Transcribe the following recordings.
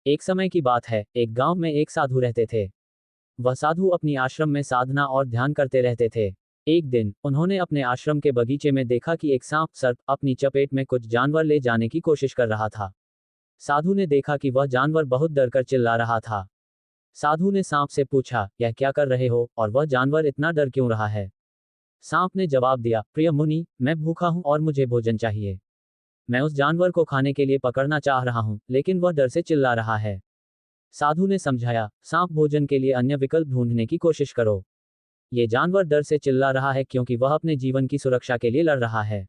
एक समय की बात है, एक गांव में एक साधु रहते थे। वह साधु अपनी आश्रम में साधना और ध्यान करते रहते थे। एक दिन उन्होंने अपने आश्रम के बगीचे में देखा कि एक सांप सर्प अपनी चपेट में कुछ जानवर ले जाने की कोशिश कर रहा था। साधु ने देखा कि वह जानवर बहुत डर कर चिल्ला रहा था। साधु ने सांप से पूछा, यह क्या कर रहे हो और वह जानवर इतना डर क्यों रहा है? सांप ने जवाब दिया, प्रिय मुनि, मैं भूखा हूं और मुझे भोजन चाहिए। मैं उस जानवर को खाने के लिए पकड़ना चाह रहा हूं, लेकिन वह डर से चिल्ला रहा है। साधु ने समझाया, सांप भोजन के लिए अन्य विकल्प ढूंढने की कोशिश करो। ये जानवर डर से चिल्ला रहा है क्योंकि वह अपने जीवन की सुरक्षा के लिए लड़ रहा है।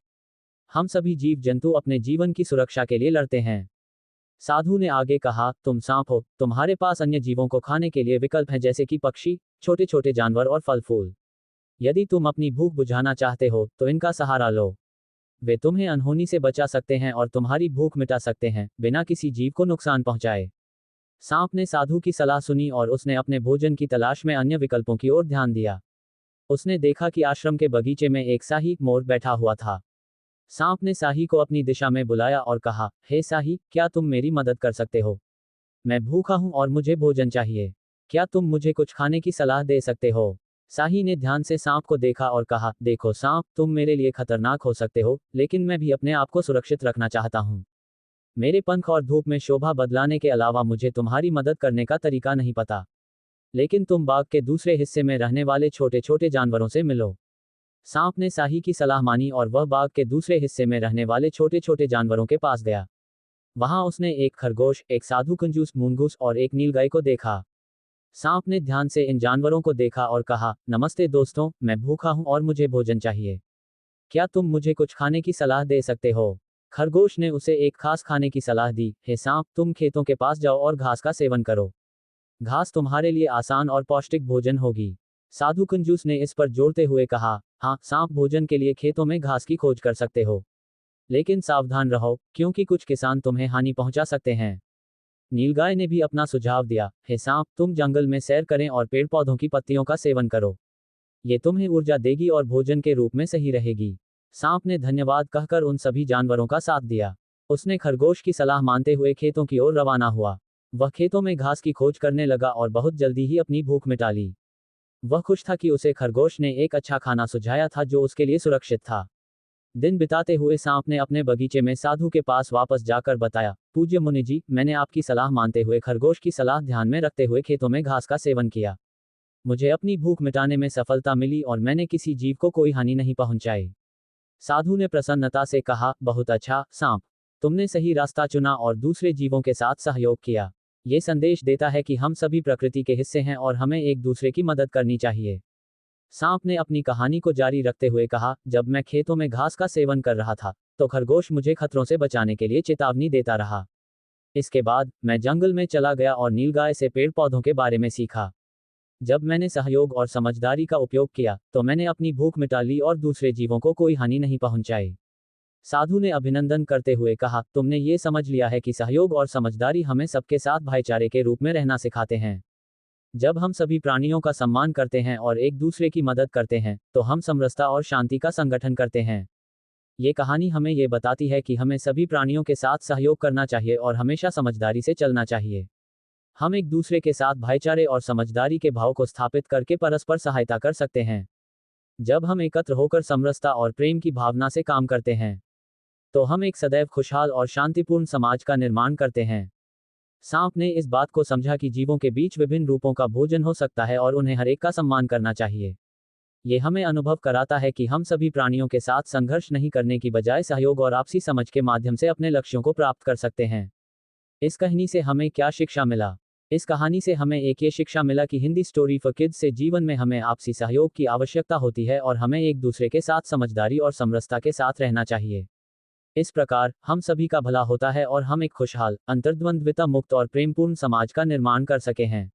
हम सभी जीव जंतु अपने जीवन की सुरक्षा के लिए लड़ते हैं। साधु ने आगे कहा, तुम सांप हो, तुम्हारे पास अन्य जीवों को खाने के लिए विकल्प हैं, जैसे कि पक्षी, छोटे छोटे जानवर और फल फूल। यदि तुम अपनी भूख बुझाना चाहते हो तो इनका सहारा लो। वे तुम्हें अनहोनी से बचा सकते हैं और तुम्हारी भूख मिटा सकते हैं, बिना किसी जीव को नुकसान पहुंचाए। सांप ने साधु की सलाह सुनी और उसने अपने भोजन की तलाश में अन्य विकल्पों की ओर ध्यान दिया। उसने देखा कि आश्रम के बगीचे में एक शाही मोर बैठा हुआ था। सांप ने शाही को अपनी दिशा में बुलाया और कहा, हे शाही, क्या तुम मेरी मदद कर सकते हो? मैं भूखा हूं और मुझे भोजन चाहिए। क्या तुम मुझे कुछ खाने की सलाह दे सकते हो? शाही ने ध्यान से सांप को देखा और कहा, देखो सांप, तुम मेरे लिए खतरनाक हो सकते हो, लेकिन मैं भी अपने आप को सुरक्षित रखना चाहता हूं। मेरे पंख और धूप में शोभा बदलाने के अलावा मुझे तुम्हारी मदद करने का तरीका नहीं पता। लेकिन तुम बाग के दूसरे हिस्से में रहने वाले छोटे छोटे जानवरों से मिलो। सांप ने शाही की सलाह मानी और वह बाग के दूसरे हिस्से में रहने वाले छोटे छोटे जानवरों के पास गया। वहां उसने एक खरगोश, एक साधु कंजूस मूंगूस और एक नीलगाय को देखा। सांप ने ध्यान से इन जानवरों को देखा और कहा, नमस्ते दोस्तों, मैं भूखा हूं और मुझे भोजन चाहिए। क्या तुम मुझे कुछ खाने की सलाह दे सकते हो? खरगोश ने उसे एक खास खाने की सलाह दी, हे सांप, तुम खेतों के पास जाओ और घास का सेवन करो। घास तुम्हारे लिए आसान और पौष्टिक भोजन होगी। साधु कंजूस ने इस पर जोरते हुए कहा, हाँ, सांप भोजन के लिए खेतों में घास की खोज कर सकते हो। लेकिन सावधान रहो, क्योंकि कुछ किसान तुम्हें हानि पहुंचा सकते हैं। नीलगाय ने भी अपना सुझाव दिया, हे सांप, तुम जंगल में सैर करें और पेड़ पौधों की पत्तियों का सेवन करो। ये तुम्हें ऊर्जा देगी और भोजन के रूप में सही रहेगी। सांप ने धन्यवाद कहकर उन सभी जानवरों का साथ दिया। उसने खरगोश की सलाह मानते हुए खेतों की ओर रवाना हुआ। वह खेतों में घास की खोज करने लगा और बहुत जल्दी ही अपनी भूख मिटा ली। वह खुश था कि उसे खरगोश ने एक अच्छा खाना सुझाया था जो उसके लिए सुरक्षित था। दिन बिताते हुए सांप ने अपने बगीचे में साधु के पास वापस जाकर बताया, पूज्य मुनि जी, मैंने आपकी सलाह मानते हुए खरगोश की सलाह ध्यान में रखते हुए खेतों में घास का सेवन किया। मुझे अपनी भूख मिटाने में सफलता मिली और मैंने किसी जीव को कोई हानि नहीं पहुंचाई। साधु ने प्रसन्नता से कहा, बहुत अच्छा सांप, तुमने सही रास्ता चुना और दूसरे जीवों के साथ सहयोग किया। ये संदेश देता है कि हम सभी प्रकृति के हिस्से हैं और हमें एक दूसरे की मदद करनी चाहिए। सांप ने अपनी कहानी को जारी रखते हुए कहा, जब मैं खेतों में घास का सेवन कर रहा था तो खरगोश मुझे खतरों से बचाने के लिए चेतावनी देता रहा। इसके बाद मैं जंगल में चला गया और नीलगाय से पेड़ पौधों के बारे में सीखा। जब मैंने सहयोग और समझदारी का उपयोग किया तो मैंने अपनी भूख मिटा ली और दूसरे जीवों को कोई हानि नहीं पहुंचाई। साधु ने अभिनंदन करते हुए कहा, तुमने ये समझ लिया है कि सहयोग और समझदारी हमें सबके साथ भाईचारे के रूप में रहना सिखाते हैं। जब हम सभी प्राणियों का सम्मान करते हैं और एक दूसरे की मदद करते हैं तो हम समरसता और शांति का संगठन करते हैं। ये कहानी हमें ये बताती है कि हमें सभी प्राणियों के साथ सहयोग करना चाहिए और हमेशा समझदारी से चलना चाहिए। हम एक दूसरे के साथ भाईचारे और समझदारी के भाव को स्थापित करके परस्पर सहायता कर सकते हैं। जब हम एकत्र होकर समरसता और प्रेम की भावना से काम करते हैं तो हम एक सदैव खुशहाल और शांतिपूर्ण समाज का निर्माण करते हैं। सांप ने इस बात को समझा कि जीवों के बीच विभिन्न रूपों का भोजन हो सकता है और उन्हें हर एक का सम्मान करना चाहिए। ये हमें अनुभव कराता है कि हम सभी प्राणियों के साथ संघर्ष नहीं करने की बजाय सहयोग और आपसी समझ के माध्यम से अपने लक्ष्यों को प्राप्त कर सकते हैं। इस कहानी से हमें क्या शिक्षा मिला? इस कहानी से हमें एक ये शिक्षा मिला कि हिंदी स्टोरी फॉर किड्स से जीवन में हमें आपसी सहयोग की आवश्यकता होती है और हमें एक दूसरे के साथ समझदारी और समरसता के साथ रहना चाहिए। इस प्रकार हम सभी का भला होता है और हम एक खुशहाल, अंतर्द्वंद्विता मुक्त और प्रेमपूर्ण समाज का निर्माण कर सके हैं।